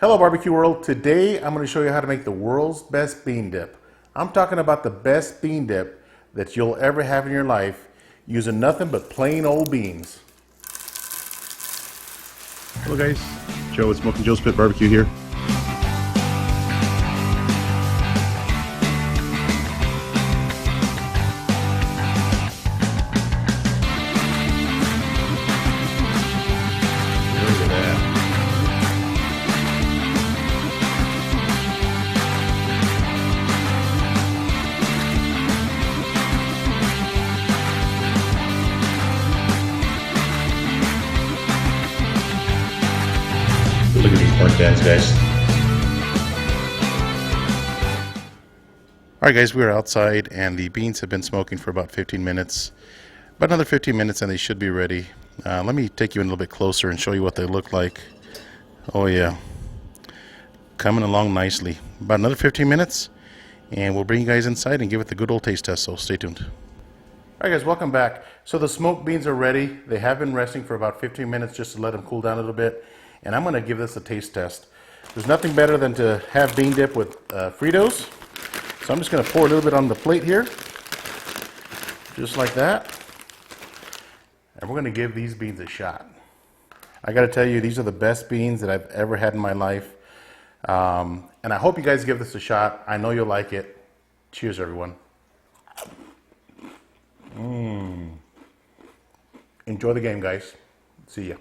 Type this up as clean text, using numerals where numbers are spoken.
Hello barbecue world. Today I'm going to show you how to make the world's best bean dip. I'm talking about the best bean dip that you'll ever have in your life using nothing but plain old beans. Hello guys, Joe at Smokin Joe's Pit Barbecue here. Look at that. Look at these pork ends, guys. Alright guys, we're outside and the beans have been smoking for about 15 minutes. About another 15 minutes and they should be ready. Let me take you in a little bit closer and show you what they look like. Oh yeah, coming along nicely. About another 15 minutes and we'll bring you guys inside and give it the good old taste test, so stay tuned. Alright guys, welcome back. So the smoked beans are ready. They have been resting for about 15 minutes just to let them cool down a little bit. And I'm going to give this a taste test. There's nothing better than to have bean dip with Fritos. So I'm just going to pour a little bit on the plate here. Just like that. And we're going to give these beans a shot. I got to tell you, these are the best beans that I've ever had in my life. And I hope you guys give this a shot. I know you'll like it. Cheers, everyone. Enjoy the game, guys. See ya.